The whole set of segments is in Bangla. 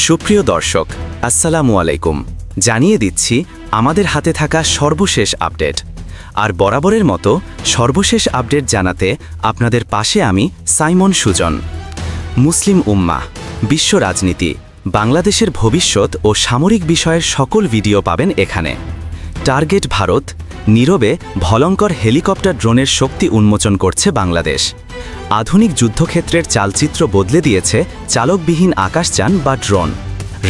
সুপ্রিয় দর্শক, আসসালামু আলাইকুম। জানিয়ে দিচ্ছি আমাদের হাতে থাকা সর্বশেষ আপডেট। আর বরাবরের মতো সর্বশেষ আপডেট জানাতে আপনাদের পাশে আমি সাইমন সুজন। মুসলিম উম্মাহ, বিশ্ব রাজনীতি, বাংলাদেশের ভবিষ্যৎ ও সামরিক বিষয়ের সকল ভিডিও পাবেন এখানে। টার্গেট ভারত, নীরবে ভয়ঙ্কর হেলিকপ্টার ড্রোনের শক্তি উন্মোচন করছে বাংলাদেশ। আধুনিক যুদ্ধক্ষেত্রের চালচিত্র বদলে দিয়েছে চালকবিহীন আকাশযান বা ড্রোন।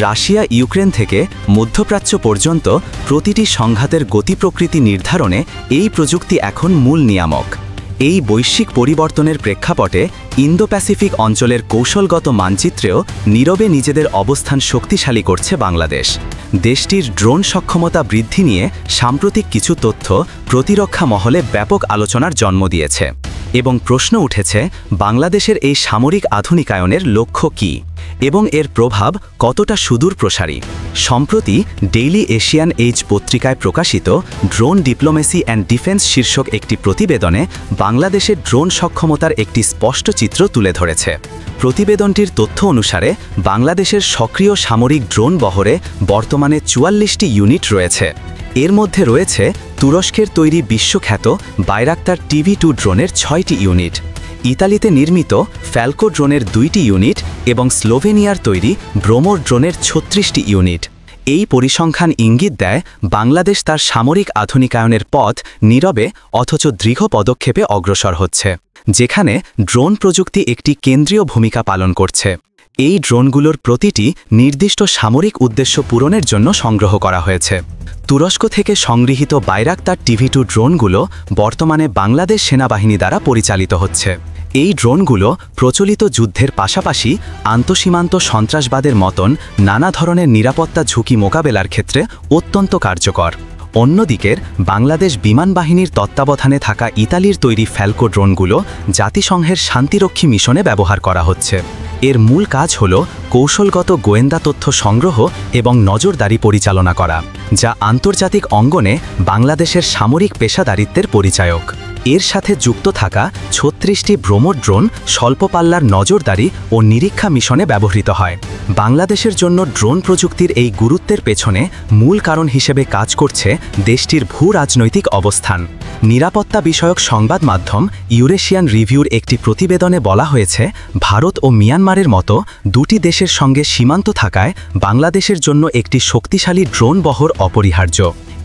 রাশিয়া ইউক্রেন থেকে মধ্যপ্রাচ্য পর্যন্ত প্রতিটি সংঘাতের গতি প্রকৃতি নির্ধারণে এই প্রযুক্তি এখন মূল নিয়ামক। এই বৈশ্বিক পরিবর্তনের প্রেক্ষাপটে ইন্দো প্যাসিফিক অঞ্চলের কৌশলগত মানচিত্রেও নীরবে নিজেদের অবস্থান শক্তিশালী করছে বাংলাদেশ। দেশটির ড্রোন সক্ষমতা বৃদ্ধি নিয়ে সাম্প্রতিক কিছু তথ্য প্রতিরক্ষা মহলে ব্যাপক আলোচনার জন্ম দিয়েছে এবং প্রশ্ন উঠেছে বাংলাদেশের এই সামরিক আধুনিকায়নের লক্ষ্য কী এবং এর প্রভাব কতটা সুদূর প্রসারী। সম্প্রতি ডেইলি এশিয়ান এজ পত্রিকায় প্রকাশিত ড্রোন ডিপ্লোমেসি অ্যান্ড ডিফেন্স শীর্ষক একটি প্রতিবেদনে বাংলাদেশের ড্রোন সক্ষমতার একটি স্পষ্ট চিত্র তুলে ধরেছে। প্রতিবেদনটির তথ্য অনুসারে বাংলাদেশের সক্রিয় সামরিক ড্রোন বহরে বর্তমানে ৪৪টি ইউনিট রয়েছে। এর মধ্যে রয়েছে তুরস্কের তৈরি বিশ্বখ্যাত বাইরাক্তার TV-2 ড্রোনের ৬টি ইউনিট, ইতালিতে নির্মিত ফ্যালকো ড্রোনের ২টি ইউনিট এবং স্লোভেনিয়ার তৈরি ব্রোমোর ড্রোনের ৩৬টি ইউনিট। এই পরিসংখ্যান ইঙ্গিত দেয় বাংলাদেশ তার সামরিক আধুনিকায়নের পথ নীরবে অথচ দৃঢ় পদক্ষেপে অগ্রসর হচ্ছে, যেখানে ড্রোন প্রযুক্তি একটি কেন্দ্রীয় ভূমিকা পালন করছে। এই ড্রোনগুলোর প্রতিটি নির্দিষ্ট সামরিক উদ্দেশ্য পূরণের জন্য সংগ্রহ করা হয়েছে। তুরস্ক থেকে সংগৃহীত বাইরাক্তার TV-2 ড্রোনগুলো বর্তমানে বাংলাদেশ সেনাবাহিনী দ্বারা পরিচালিত হচ্ছে। এই ড্রোনগুলো প্রচলিত যুদ্ধের পাশাপাশি আন্তঃসীমান্ত সন্ত্রাসবাদের মতন নানা ধরনের নিরাপত্তা ঝুঁকি মোকাবেলার ক্ষেত্রে অত্যন্ত কার্যকর। অন্যদিকে বাংলাদেশ বিমান বাহিনীর তত্ত্বাবধানে থাকা ইতালির তৈরি ফ্যালকো ড্রোনগুলো জাতিসংঘের শান্তিরক্ষী মিশনে ব্যবহার করা হচ্ছে। এর মূল কাজ হল কৌশলগত গোয়েন্দা তথ্য সংগ্রহ এবং নজরদারি পরিচালনা করা, যা আন্তর্জাতিক অঙ্গনে বাংলাদেশের সামরিক পেশাদারিত্বের পরিচায়ক। এর সাথে যুক্ত থাকা ৩৬টি ব্রোমোর ড্রোন স্বল্প পাল্লার নজরদারি ও নিরীক্ষা মিশনে ব্যবহৃত হয়। বাংলাদেশের জন্য ড্রোন প্রযুক্তির এই গুরুত্বের পেছনে মূল কারণ হিসেবে কাজ করছে দেশটির ভূ রাজনৈতিক অবস্থান। নিরাপত্তা বিষয়ক সংবাদ মাধ্যম ইউরেশিয়ান রিভিউর একটি প্রতিবেদনে বলা হয়েছে, ভারত ও মিয়ানমারের মতো দুটি দেশের সঙ্গে সীমান্ত থাকায় বাংলাদেশের জন্য একটি শক্তিশালী ড্রোন বহর অপরিহার্য।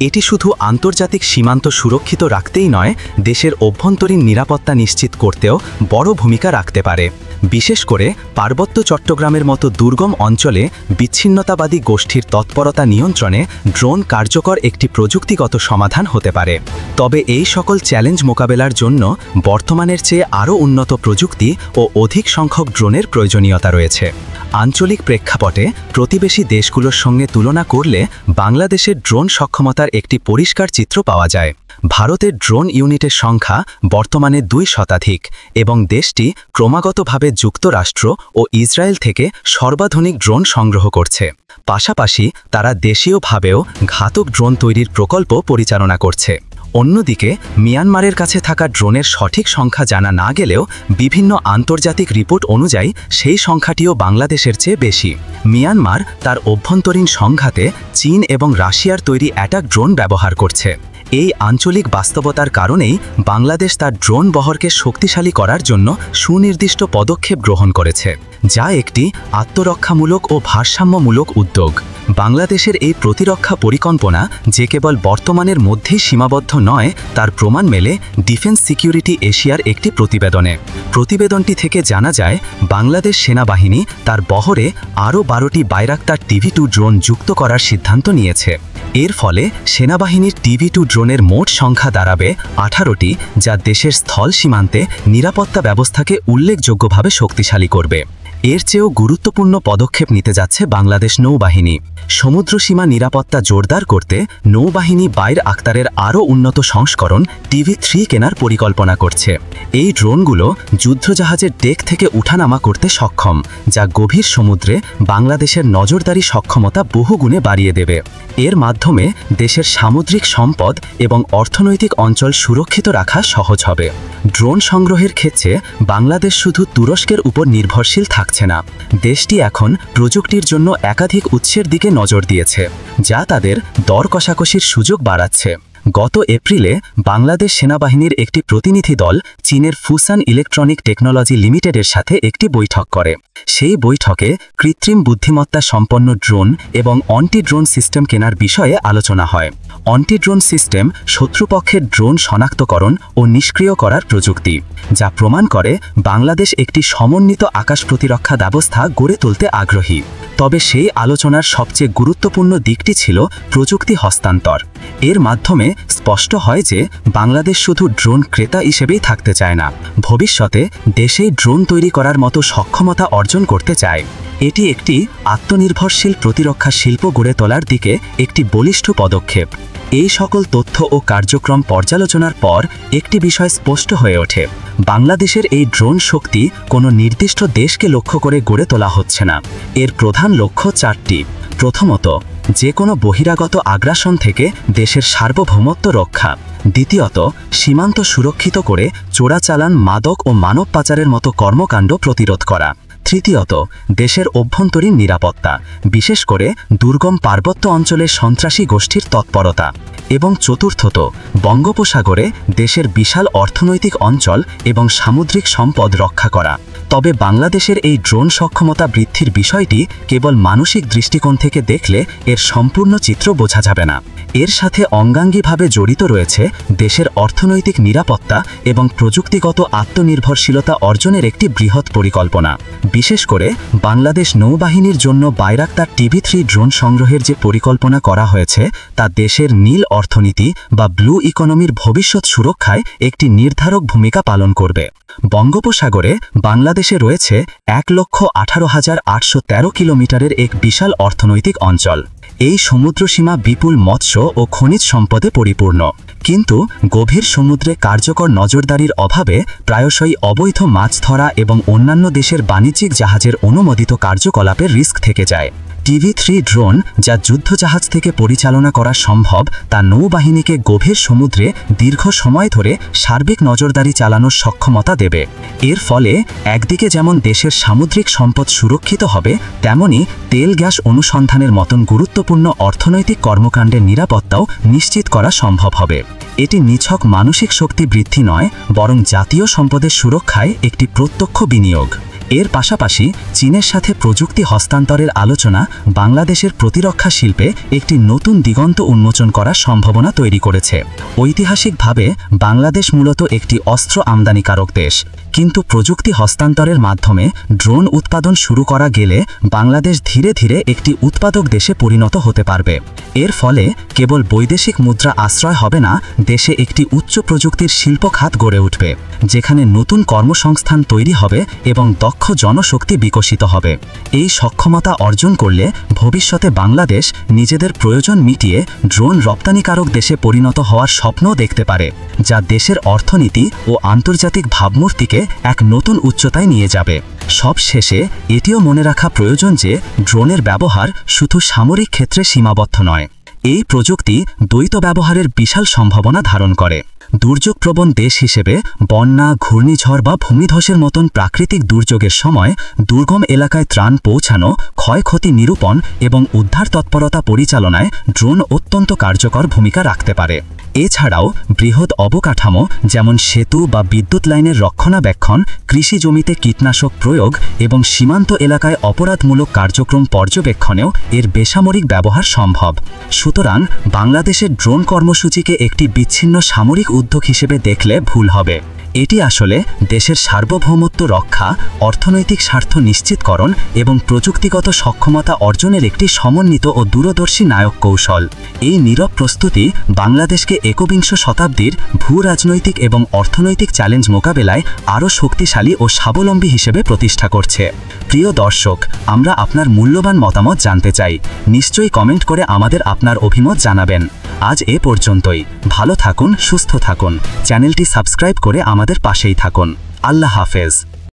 এটি শুধু আন্তর্জাতিক সীমান্ত সুরক্ষিত রাখতেই নয়, দেশের অভ্যন্তরীণ নিরাপত্তা নিশ্চিত করতেও বড় ভূমিকা রাখতে পারে। বিশেষ করে পার্বত্য চট্টগ্রামের মতো দুর্গম অঞ্চলে বিচ্ছিন্নতাবাদী গোষ্ঠীর তৎপরতা নিয়ন্ত্রণে ড্রোন কার্যকর একটি প্রযুক্তিগত সমাধান হতে পারে। তবে এই সকল চ্যালেঞ্জ মোকাবেলার জন্য বর্তমানের চেয়ে আরও উন্নত প্রযুক্তি ও অধিক সংখ্যক ড্রোনের প্রয়োজনীয়তা রয়েছে। আঞ্চলিক প্রেক্ষাপটে প্রতিবেশী দেশগুলোর সঙ্গে তুলনা করলে বাংলাদেশের ড্রোন সক্ষমতার একটি পরিষ্কার চিত্র পাওয়া যায়। ভারতের ড্রোন ইউনিটের সংখ্যা বর্তমানে ২ শতাধিক এবং দেশটি ক্রমাগতভাবে যুক্তরাষ্ট্র ও ইসরায়েল থেকে সর্বাধুনিক ড্রোন সংগ্রহ করছে। পাশাপাশি তারা দেশীয়ভাবেও ঘাতক ড্রোন তৈরির প্রকল্প পরিচালনা করছে। অন্যদিকে মিয়ানমারের কাছে থাকা ড্রোনের সঠিক সংখ্যা জানা না গেলেও বিভিন্ন আন্তর্জাতিক রিপোর্ট অনুযায়ী সেই সংখ্যাটিও বাংলাদেশের চেয়ে বেশি। মিয়ানমার তার অভ্যন্তরীণ সংঘাতে চীন এবং রাশিয়ার তৈরি অ্যাটাক ড্রোন ব্যবহার করছে। এই আঞ্চলিক বাস্তবতার কারণেই বাংলাদেশ তার ড্রোন বহরকে শক্তিশালী করার জন্য সুনির্দিষ্ট পদক্ষেপ গ্রহণ করেছে, যা একটি আত্মরক্ষামূলক ও ভারসাম্যমূলক উদ্যোগ। বাংলাদেশের এই প্রতিরক্ষা পরিকল্পনা যে কেবল বর্তমানের মধ্যেই সীমাবদ্ধ নয়, তার প্রমাণ মেলে ডিফেন্স সিকিউরিটি এশিয়ার একটি প্রতিবেদনে। প্রতিবেদনটি থেকে জানা যায়, বাংলাদেশ সেনাবাহিনী তার বহরে আরও 12টি বাইরাক্তার TV-2 ড্রোন যুক্ত করার সিদ্ধান্ত নিয়েছে। এর ফলে সেনাবাহিনীর TV-2 ড্রোনের মোট সংখ্যা দাঁড়াবে 18টি, যা দেশের স্থল সীমান্তে নিরাপত্তা ব্যবস্থাকে উল্লেখযোগ্যভাবে শক্তিশালী করবে। এর চেয়েও গুরুত্বপূর্ণ পদক্ষেপ নিতে যাচ্ছে বাংলাদেশ নৌবাহিনী। সমুদ্রসীমা নিরাপত্তা জোরদার করতে নৌবাহিনী বাইর আক্তারের আরও উন্নত সংস্করণ TV-3 কেনার পরিকল্পনা করছে। এই ড্রোনগুলো যুদ্ধজাহাজের ডেক থেকে উঠানামা করতে সক্ষম, যা গভীর সমুদ্রে বাংলাদেশের নজরদারি সক্ষমতা বহুগুণে বাড়িয়ে দেবে। এর মাধ্যমে দেশের সামুদ্রিক সম্পদ এবং অর্থনৈতিক অঞ্চল সুরক্ষিত রাখা সহজ হবে। ড্রোন সংগ্রহের ক্ষেত্রে বাংলাদেশ শুধু তুরস্কের উপর নির্ভরশীল থাকছে রাখছে না। দেশটি এখন প্রযুক্তির জন্য একাধিক উৎসের দিকে নজর দিয়েছে, যা তাদের দর কষাকষির সুযোগ বাড়াচ্ছে। গত এপ্রিলে বাংলাদেশ সেনাবাহিনীর একটি প্রতিনিধি দল চীনের ফুসান ইলেকট্রনিক টেকনোলজি লিমিটেডের সাথে একটি বৈঠক করে। সেই বৈঠকে কৃত্রিম বুদ্ধিমত্তা সম্পন্ন ড্রোন এবং অ্যান্টি ড্রোন সিস্টেম কেনার বিষয়ে আলোচনা হয়। অ্যান্টি ড্রোন সিস্টেম শত্রুপক্ষের ড্রোন শনাক্তকরণ ও নিষ্ক্রিয় করার প্রযুক্তি, যা প্রমাণ করে বাংলাদেশ একটি সমন্বিত আকাশ প্রতিরক্ষা ব্যবস্থা গড়ে তুলতে আগ্রহী। তবে সেই আলোচনার সবচেয়ে গুরুত্বপূর্ণ দিকটি ছিল প্রযুক্তি হস্তান্তর। এর মাধ্যমে স্পষ্ট হয় যে বাংলাদেশ শুধু ড্রোন ক্রেতা হিসেবেই থাকতে চায় না, ভবিষ্যতে দেশেই ড্রোন তৈরি করার মতো সক্ষমতা অর্জন করতে চায়। এটি একটি আত্মনির্ভরশীল প্রতিরক্ষা শিল্প গড়ে তোলার দিকে একটি বলিষ্ঠ পদক্ষেপ। এই সকল তথ্য ও কার্যক্রম পর্যালোচনার পর একটি বিষয় স্পষ্ট হয়ে ওঠে, বাংলাদেশের এই ড্রোন শক্তি কোনো নির্দিষ্ট দেশকে লক্ষ্য করে গড়ে তোলা হচ্ছে না। এর প্রধান লক্ষ্য চারটি। প্রথমত, যে কোনো বহিরাগত আগ্রাসন থেকে দেশের সার্বভৌমত্ব রক্ষা। দ্বিতীয়ত, সীমান্ত সুরক্ষিত করে চোরাচালান, মাদক ও মানব পাচারের মতো কর্মকাণ্ড প্রতিরোধ করা। তৃতীয়ত, দেশের অভ্যন্তরীণ নিরাপত্তা, বিশেষ করে দুর্গম পার্বত্য অঞ্চলের সন্ত্রাসী গোষ্ঠীর তৎপরতা। এবং চতুর্থত, বঙ্গোপসাগরে দেশের বিশাল অর্থনৈতিক অঞ্চল এবং সামুদ্রিক সম্পদ রক্ষা করা। তবে বাংলাদেশের এই ড্রোন সক্ষমতা বৃদ্ধির বিষয়টি কেবল মানসিক দৃষ্টিকোণ থেকে দেখলে এর সম্পূর্ণ চিত্র বোঝা যাবে না। এর সাথে অঙ্গাঙ্গিভাবে জড়িত রয়েছে দেশের অর্থনৈতিক নিরাপত্তা এবং প্রযুক্তিগত আত্মনির্ভরশীলতা অর্জনের একটি বৃহৎ পরিকল্পনা। বিশেষ করে বাংলাদেশ নৌবাহিনীর জন্য বাইরাক্তার TB3 ড্রোন সংগ্রহের যে পরিকল্পনা করা হয়েছে, তা দেশের নীল অর্থনীতি বা ব্লু ইকোনমির ভবিষ্যৎ সুরক্ষায় একটি নির্ধারক ভূমিকা পালন করবে। বঙ্গোপসাগরে বাংলাদেশে রয়েছে 1,18,813 কিলোমিটারের এক বিশাল অর্থনৈতিক অঞ্চল। এই সমুদ্রসীমা বিপুল মৎস্য ও খনিজ সম্পদে পরিপূর্ণ, কিন্তু গভীর সমুদ্রে কার্যকর নজরদারির অভাবে প্রায়শই অবৈধ মাছ ধরা এবং অন্যান্য দেশের বাণিজ্যিক জাহাজের অনুমোদিত কার্যকলাপের রিস্ক থেকে যায়। TB3 ড্রোন, যা যুদ্ধজাহাজ থেকে পরিচালনা করা সম্ভব, তা নৌবাহিনীকে গভীর সমুদ্রে দীর্ঘ সময় ধরে সার্বিক নজরদারি চালানোর সক্ষমতা দেবে। এর ফলে একদিকে যেমন দেশের সামুদ্রিক সম্পদ সুরক্ষিত হবে, তেমনি তেল গ্যাস অনুসন্ধানের মতন গুরুত্বপূর্ণ অর্থনৈতিক কর্মকাণ্ডের নিরাপত্তাও নিশ্চিত করা সম্ভব হবে। এটি নিছক মানসিক শক্তি বৃদ্ধি নয়, বরং জাতীয় সম্পদের সুরক্ষায় একটি প্রত্যক্ষ বিনিয়োগ। এর পাশাপাশি চীনের সাথে প্রযুক্তি হস্তান্তরের আলোচনা বাংলাদেশের প্রতিরক্ষা শিল্পে একটি নতুন দিগন্ত উন্মোচন করার সম্ভাবনা তৈরি করেছে। ঐতিহাসিকভাবে বাংলাদেশ মূলত একটি অস্ত্র আমদানিকারক দেশ, কিন্তু প্রযুক্তি হস্তান্তরের মাধ্যমে ড্রোন উৎপাদন শুরু করা গেলে বাংলাদেশ ধীরে ধীরে একটি উৎপাদক দেশে পরিণত হতে পারবে। এর ফলে কেবল বৈদেশিক মুদ্রা আশ্রয় হবে না, দেশে একটি উচ্চ প্রযুক্তির শিল্প খাত গড়ে উঠবে, যেখানে নতুন কর্মসংস্থান তৈরি হবে এবং দক্ষ জনশক্তি বিকশিত হবে। এই সক্ষমতা অর্জন করলে ভবিষ্যতে বাংলাদেশ নিজেদের প্রয়োজন মিটিয়ে ড্রোন রপ্তানিকারক দেশে পরিণত হওয়ার স্বপ্নও দেখতে পারে, যা দেশের অর্থনীতি ও আন্তর্জাতিক ভাবমূর্তিকে এক নতুন উচ্চতায় নিয়ে যাবে। সব শেষে এটিও মনে রাখা প্রয়োজন যে ড্রোনের ব্যবহার শুধু সামরিক ক্ষেত্রে সীমাবদ্ধ নয়। এই প্রযুক্তি দ্বৈত ব্যবহারের বিশাল সম্ভাবনা ধারণ করে। দুর্যোগপ্রবণ দেশ হিসেবে বন্যা, ঘূর্ণিঝড় বা ভূমিধসের মতন প্রাকৃতিক দুর্যোগের সময় দুর্গম এলাকায় ত্রাণ পৌঁছানো, ক্ষয়ক্ষতি নিরূপণ এবং উদ্ধার তৎপরতা পরিচালনায় ড্রোন অত্যন্ত কার্যকর ভূমিকা রাখতে পারে। এছাড়াও বৃহৎ অবকাঠামো যেমন সেতু বা বিদ্যুৎ লাইনের রক্ষণাবেক্ষণ, কৃষি জমিতে কীটনাশক প্রয়োগ এবং সীমান্ত এলাকায় অপরাধমূলক কার্যক্রম পর্যবেক্ষণেও এর বেসামরিক ব্যবহার সম্ভব। সুতরাং বাংলাদেশের ড্রোন কর্মসূচিকে একটি বিচ্ছিন্ন সামরিক উদ্যোগ হিসেবে দেখলে ভুল হবে। এটি আসলে দেশের সার্বভৌমত্ব রক্ষা, অর্থনৈতিক স্বার্থ নিশ্চিতকরণ এবং প্রযুক্তিগত সক্ষমতা অর্জনের একটি সমন্বিত ও দূরদর্শী নায়ক কৌশল। এই নীরব প্রস্তুতি বাংলাদেশকে একবিংশ শতাব্দীর ভূ রাজনৈতিক এবং অর্থনৈতিক চ্যালেঞ্জ মোকাবেলায় আরও শক্তিশালী ও স্বাবলম্বী হিসেবে প্রতিষ্ঠা করছে। প্রিয় দর্শক, আমরা আপনার মূল্যবান মতামত জানতে চাই। নিশ্চয়ই কমেন্ট করে আমাদের আপনার অভিমত জানাবেন। আজ এ পর্যন্তই। ভালো থাকুন, সুস্থ থাকুন। চ্যানেলটি সাবস্ক্রাইব করে আমাদের পাশেই থাকুন। আল্লাহ হাফেজ।